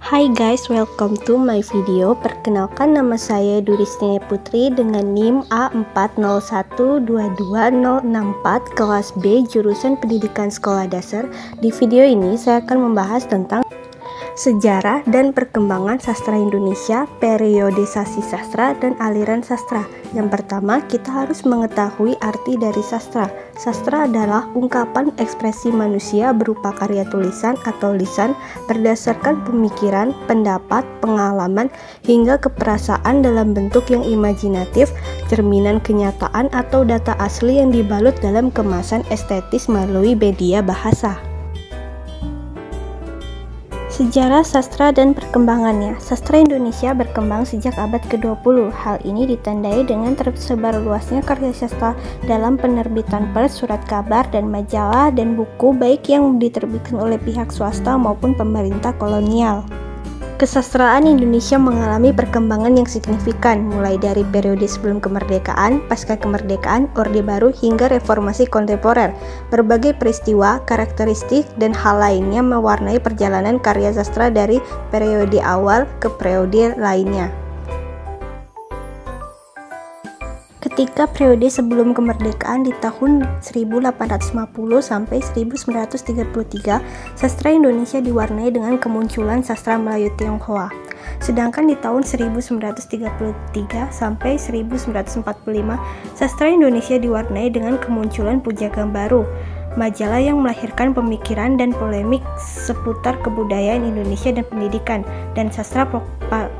Hai guys, welcome to my video. Perkenalkan, nama saya Duristini Putri dengan NIM A40122064 kelas B jurusan Pendidikan Sekolah Dasar. Di video ini saya akan membahas tentang sejarah dan perkembangan sastra Indonesia, periodisasi sastra, dan aliran sastra. Yang pertama, kita harus mengetahui arti dari sastra. Sastra adalah ungkapan ekspresi manusia berupa karya tulisan atau lisan berdasarkan pemikiran, pendapat, pengalaman, hingga keperasaan dalam bentuk yang imajinatif, cerminan kenyataan atau data asli yang dibalut dalam kemasan estetis melalui media bahasa. Sejarah sastra dan perkembangannya. Sastra Indonesia berkembang sejak abad ke-20. Hal ini ditandai dengan tersebar luasnya karya sastra dalam penerbitan pers, surat kabar, dan majalah dan buku baik yang diterbitkan oleh pihak swasta maupun pemerintah kolonial. Kesastraan Indonesia mengalami perkembangan yang signifikan, mulai dari periode sebelum kemerdekaan, pasca kemerdekaan, Orde Baru, hingga reformasi kontemporer. Berbagai peristiwa, karakteristik, dan hal lainnya mewarnai perjalanan karya sastra dari periode awal ke periode lainnya. Ketika periode sebelum kemerdekaan di tahun 1850 sampai 1933, sastra Indonesia diwarnai dengan kemunculan sastra Melayu Tionghoa. Sedangkan di tahun 1933 sampai 1945, sastra Indonesia diwarnai dengan kemunculan Pujagang Baru, majalah yang melahirkan pemikiran dan polemik seputar kebudayaan Indonesia dan pendidikan, dan sastra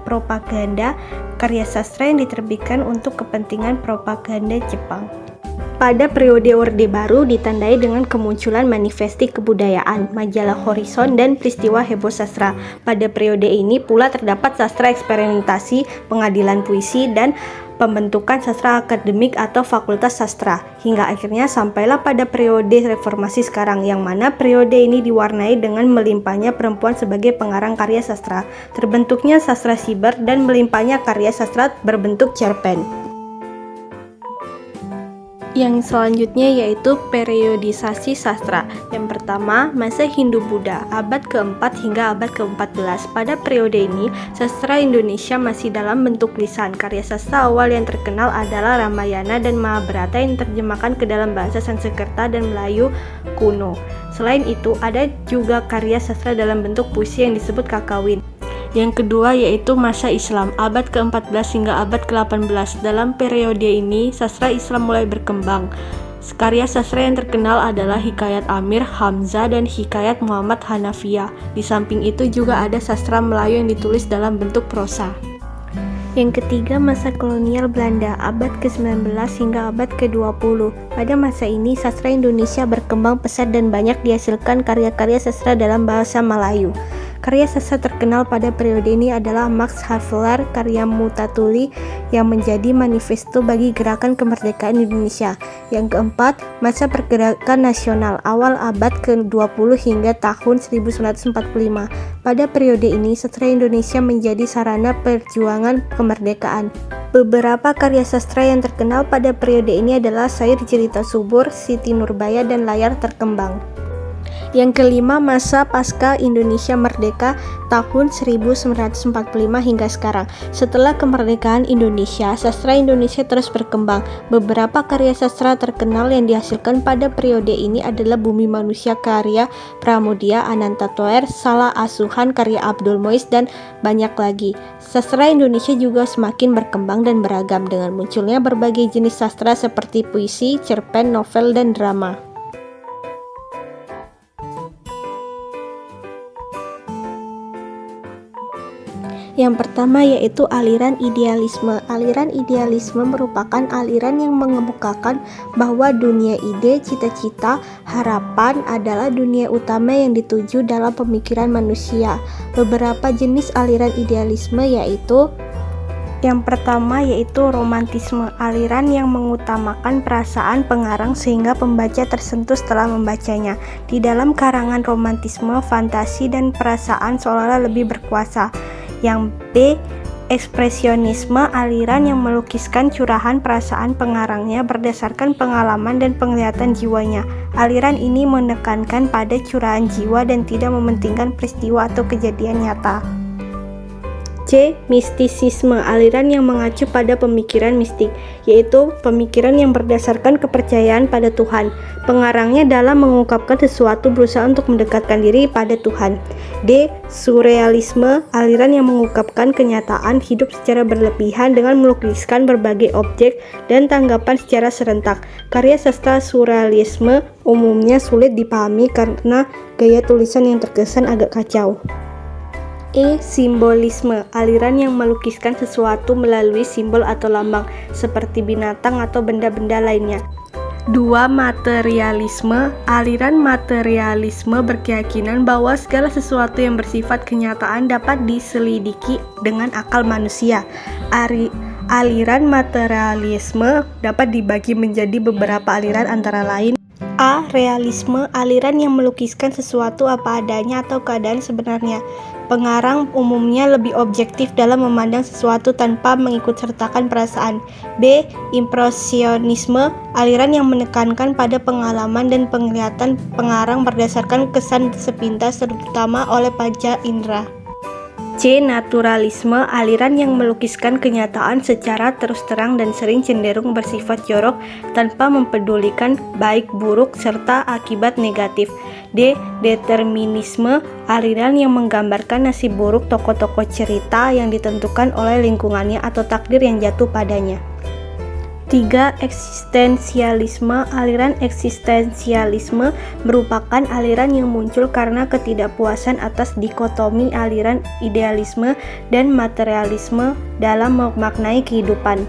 propaganda, karya sastra yang diterbitkan untuk kepentingan propaganda Jepang. Pada periode Orde Baru ditandai dengan kemunculan manifesti kebudayaan, majalah Horizon, dan peristiwa heboh sastra. Pada periode ini pula terdapat sastra eksperimentasi, pengadilan puisi, dan pembentukan sastra akademik atau fakultas sastra, hingga akhirnya sampailah pada periode reformasi sekarang, yang mana periode ini diwarnai dengan melimpahnya perempuan sebagai pengarang karya sastra, terbentuknya sastra siber, dan melimpahnya karya sastra berbentuk cerpen. Yang selanjutnya yaitu periodisasi sastra. Yang pertama, masa Hindu-Buddha, abad ke-4 hingga abad ke-14. Pada periode ini, sastra Indonesia masih dalam bentuk lisan. Karya sastra awal yang terkenal adalah Ramayana dan Mahabharata yang diterjemahkan ke dalam bahasa Sanskerta dan Melayu kuno. Selain itu, ada juga karya sastra dalam bentuk puisi yang disebut kakawin. Yang kedua yaitu masa Islam, abad ke-14 hingga abad ke-18. Dalam periode ini, sastra Islam mulai berkembang. Karya sastra yang terkenal adalah Hikayat Amir Hamzah dan Hikayat Muhammad Hanafiyah. Di samping itu juga ada sastra Melayu yang ditulis dalam bentuk prosa. Yang ketiga, masa kolonial Belanda, abad ke-19 hingga abad ke-20. Pada masa ini, sastra Indonesia berkembang pesat dan banyak dihasilkan karya-karya sastra dalam bahasa Melayu. Karya sastra terkenal pada periode ini adalah Max Havelaar, karya Mutatuli yang menjadi manifesto bagi gerakan kemerdekaan Indonesia. Yang keempat, masa pergerakan nasional awal abad ke-20 hingga tahun 1945. Pada periode ini, sastra Indonesia menjadi sarana perjuangan kemerdekaan. Beberapa karya sastra yang terkenal pada periode ini adalah Syair Cerita Subur, Siti Nurbaya, dan Layar Terkembang. Yang kelima, masa pasca Indonesia Merdeka tahun 1945 hingga sekarang. Setelah kemerdekaan Indonesia, sastra Indonesia terus berkembang. Beberapa karya sastra terkenal yang dihasilkan pada periode ini adalah Bumi Manusia karya Pramudia Anantathur, Salah Asuhan karya Abdul Muiz, dan banyak lagi. Sastra Indonesia juga semakin berkembang dan beragam dengan munculnya berbagai jenis sastra seperti puisi, cerpen, novel, dan drama. Yang pertama yaitu aliran idealisme. Aliran idealisme merupakan aliran yang mengemukakan bahwa dunia ide, cita-cita, harapan adalah dunia utama yang dituju dalam pemikiran manusia. Beberapa jenis aliran idealisme yaitu: yang pertama yaitu romantisme, aliran yang mengutamakan perasaan pengarang sehingga pembaca tersentuh setelah membacanya. Di dalam karangan romantisme, fantasi dan perasaan seolah-olah lebih berkuasa. Yang B Ekspresionisme, aliran yang melukiskan curahan perasaan pengarangnya berdasarkan pengalaman dan penglihatan jiwanya. Aliran ini menekankan pada curahan jiwa dan tidak mementingkan peristiwa atau kejadian nyata. C. Mistisisme, aliran yang mengacu pada pemikiran mistik, yaitu pemikiran yang berdasarkan kepercayaan pada Tuhan. Pengarangnya dalam mengungkapkan sesuatu berusaha untuk mendekatkan diri pada Tuhan. D. Surrealisme, aliran yang mengungkapkan kenyataan hidup secara berlebihan dengan melukiskan berbagai objek dan tanggapan secara serentak. Karya sastra surrealisme umumnya sulit dipahami karena gaya tulisan yang terkesan agak kacau. E. Simbolisme, aliran yang melukiskan sesuatu melalui simbol atau lambang, seperti binatang atau benda-benda lainnya. 2. Materialisme, aliran materialisme berkeyakinan bahwa segala sesuatu yang bersifat kenyataan dapat diselidiki dengan akal manusia. Aliran materialisme dapat dibagi menjadi beberapa aliran antara lain. A. Realisme, aliran yang melukiskan sesuatu apa adanya atau keadaan sebenarnya. Pengarang umumnya lebih objektif dalam memandang sesuatu tanpa mengikutsertakan perasaan. B. Impresionisme, aliran yang menekankan pada pengalaman dan penglihatan pengarang berdasarkan kesan sepintas terutama oleh panca indera. C. Naturalisme, aliran yang melukiskan kenyataan secara terus terang dan sering cenderung bersifat jorok tanpa mempedulikan baik buruk serta akibat negatif. D. Determinisme, aliran yang menggambarkan nasib buruk tokoh-tokoh cerita yang ditentukan oleh lingkungannya atau takdir yang jatuh padanya. 3. Eksistensialisme, aliran eksistensialisme merupakan aliran yang muncul karena ketidakpuasan atas dikotomi aliran idealisme dan materialisme dalam memaknai kehidupan.